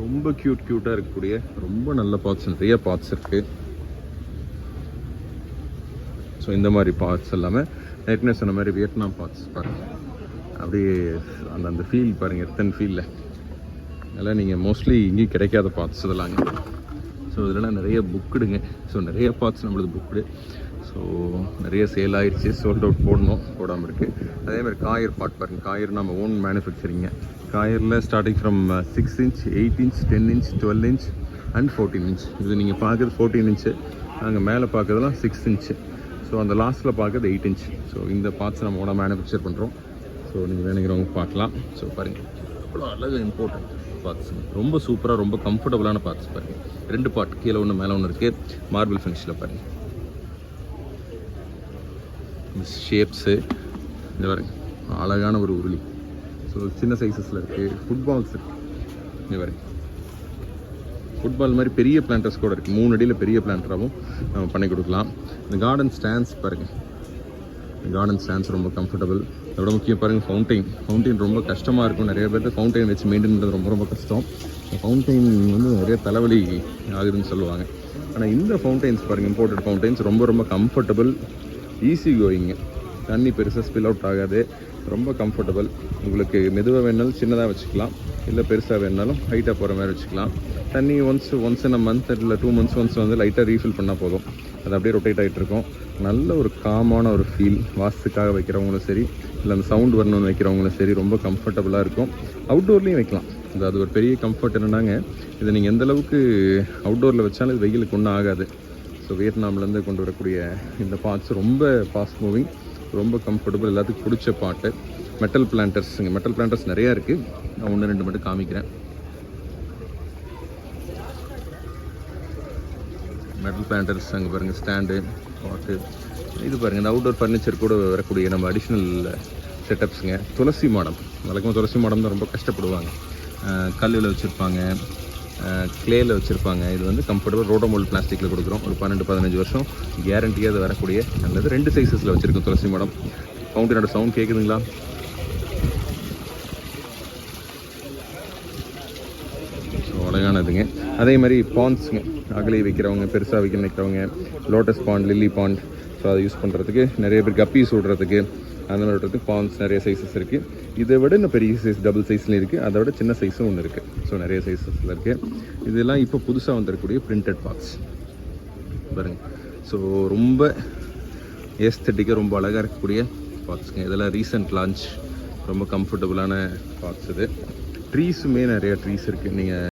ரொம்ப க்யூட்டாக இருக்கக்கூடிய ரொம்ப நல்ல பாட்ஸ், நிறைய பாட்ஸ் இருக்குது. ஸோ இந்த மாதிரி பாட்ஸ் எல்லாமே ஏற்கனவே சொன்ன மாதிரி வியட்நாம் பாட்ஸ் பாருங்கள். அப்படியே அந்த ஃபீல் பாருங்கள், எத்தனை ஃபீலில் அதெல்லாம் நீங்கள் மோஸ்ட்லி இங்கேயும் கிடைக்காத பாட்ஸ் இதெல்லாங்க. ஸோ இதெல்லாம் நிறைய புக்குடுங்க. ஸோ நிறைய பாட்ஸ் நம்மளுக்கு புக்குடு. ஸோ நிறைய சேல் ஆகிடுச்சு, சோல்ட் அவுட் போடாமல் இருக்குது. அதேமாதிரி காயர் பாட் பாருங்கள். காயர் நம்ம ஓன் மேனுஃபேக்சரிங்க. காயரில் starting from 6 inch, 8 inch, 10 inch, 12 inch and 14 inch. இது நீங்கள் பார்க்குறது 14 inch, நாங்கள் மேலே பார்க்குறதுலாம் 6 inch. ஸோ அந்த லாஸ்ட்டில் பார்க்குறது 8 inch. ஸோ இந்த பார்ட்ஸ் நம்ம ஓனாக மேனுஃபேக்சர் பண்ணுறோம். ஸோ நீங்கள் வேணுங்கிறவங்க பார்க்கலாம். ஸோ பாருங்கள், அவ்வளோ அழகு இம்பார்ட்டன்ட் பார்ட்ஸ். ரொம்ப சூப்பராக, ரொம்ப கம்ஃபர்டபுளான பார்ட்ஸ் பாருங்கள். 2 பார்ட், கீழே ஒன்று மேலே ஒன்று இருக்குது. மார்பிள் ஃபினிஷில் பாருங்கள். ஷேப்ஸு இந்த பாருங்கள், அழகான ஒரு உருளி. ஸோ சின்ன சைஸஸில் இருக்குது. ஃபுட்பால்ஸ் இருக்குது. இந்த பாருங்கள், ஃபுட்பால் மாதிரி பெரிய பிளான்டர்ஸ் கூட இருக்குது. 3 அடியில் பெரிய பிளான்டராகவும் நம்ம பண்ணி கொடுக்கலாம். இந்த கார்டன் ஸ்டாண்ட்ஸ் பாருங்கள். கார்டன் ஸ்டாண்ட்ஸ் ரொம்ப கம்ஃபர்டபுள். அதோட முக்கியம் பாருங்கள், ஃபவுண்டைன் ரொம்ப கஷ்டமாக இருக்கும். நிறைய பேருக்கு ஃபவுண்டைன் வச்சு மெயின்டைன் பண்ணுறது ரொம்ப ரொம்ப கஷ்டம். ஃபவுண்டைன் வந்து நிறைய தலைவலி ஆகுதுன்னு சொல்லுவாங்க. ஆனால் இந்த ஃபவுண்டைன்ஸ் பாருங்கள், இம்போர்ட்டட் ஃபவுண்டைன்ஸ் ரொம்ப ரொம்ப கம்ஃபர்டபுள், ஈஸி கோயிங்க. தண்ணி பெருசாக ஸ்பில் அவுட் ஆகாது, ரொம்ப கம்ஃபர்டபுள். உங்களுக்கு மெதுவாக வேணாலும் சின்னதாக வச்சுக்கலாம், இல்லை பெருசாக வேணாலும் ஹைட்டாக போகிற மாதிரி வச்சுக்கலாம். தண்ணி ஒன்ஸ் இன் அ மந்த் இல்லை 2 months ஒன்ஸ் வந்து லைட்டாக ரீஃபில் பண்ணால் போதும். அது அப்படியே ரொட்டேட் ஆகிட்டு இருக்கும். நல்ல ஒரு காமான ஒரு ஃபீல். வாஸ்துக்காக வைக்கிறவங்களும் சரி, இல்லை அந்த சவுண்ட் வரணும்னு வைக்கிறவங்களும் சரி, ரொம்ப கம்ஃபர்டபுளாக இருக்கும். அவுட்டோர்லேயும் வைக்கலாம். அது ஒரு பெரிய கம்ஃபர்ட் என்னன்னாங்க, இதை நீங்கள் எந்த அளவுக்கு அவுட்டோரில் வச்சாலும் இது வெயிலுக்கு ஒன்றும் ஆகாது. ஸோ வியட்நாம்லேருந்து கொண்டு வரக்கூடிய இந்த பார்ட்ஸ் ரொம்ப ஃபாஸ்ட் மூவிங், ரொம்ப கம்ஃபர்டபுள், எல்லாத்துக்கும் பிடிச்ச பாட்டு. மெட்டல் பிளான்டர்ஸ், இங்கே மெட்டல் பிளான்டர்ஸ் நிறையா இருக்குது. நான் 1-2 மட்டும் காமிக்கிறேன். மெட்டல் பிளான்டர்ஸ் அங்கே பாருங்கள், ஸ்டாண்டு, பாட்டு. இது பாருங்கள், இந்த அவுட்டோர் ஃபர்னிச்சர் கூட வரக்கூடிய நம்ம அடிஷ்னல் செட்டப்ஸுங்க. துளசி மாடம், வழக்கமாக துளசி மாடம் தான் ரொம்ப கஷ்டப்படுவாங்க. கல்லில் வச்சுருப்பாங்க, கிளேயில் வச்சுருப்பாங்க. இது வந்து கம்ஃபர்டபுள் ரோடோமோல்ட் பிளாஸ்டிக்கில் கொடுக்குறோம். ஒரு 12-15 வருஷம் கேரண்டியாக அது வரக்கூடிய நல்லது. 2 சைஸஸில் வச்சுருக்கோம் துளசி மாடம். ஃபவுண்டனோட சவுண்ட் கேட்குதுங்களா? ஸோ அழகானதுங்க. அதே மாதிரி பாண்ட்ஸுங்க, அகலி வைக்கிறவங்க, பெருசாக வைக்க நினைக்கிறவங்க, lotus pond, lily pond. So அதை யூஸ் பண்ணுறதுக்கு, நிறைய பேர் கப்பீஸ் விடுறதுக்கு, அந்த மாதிரி விடுறதுக்கு பாண்ட்ஸ் நிறைய சைஸஸ் இருக்குது. இதை விட இன்னும் பெரிய சைஸ் டபுள் சைஸ்லேயும் இருக்குது. அதை விட சின்ன சைஸும் ஒன்று இருக்குது. ஸோ நிறைய சைஸஸில் இருக்குது. இதெல்லாம் இப்போ புதுசாக வந்துருக்கக்கூடிய பிரிண்டட் பாக்ஸ் பாருங்கள். ஸோ ரொம்ப ஏஸ்தட்டிக்காக ரொம்ப அழகாக இருக்கக்கூடிய பாக்ஸுங்க. இதெல்லாம் ரீசெண்ட் லான்ச், ரொம்ப கம்ஃபர்டபுளான பாக்ஸ். இது ட்ரீஸுமே நிறையா ட்ரீஸ் இருக்குது. நீங்கள்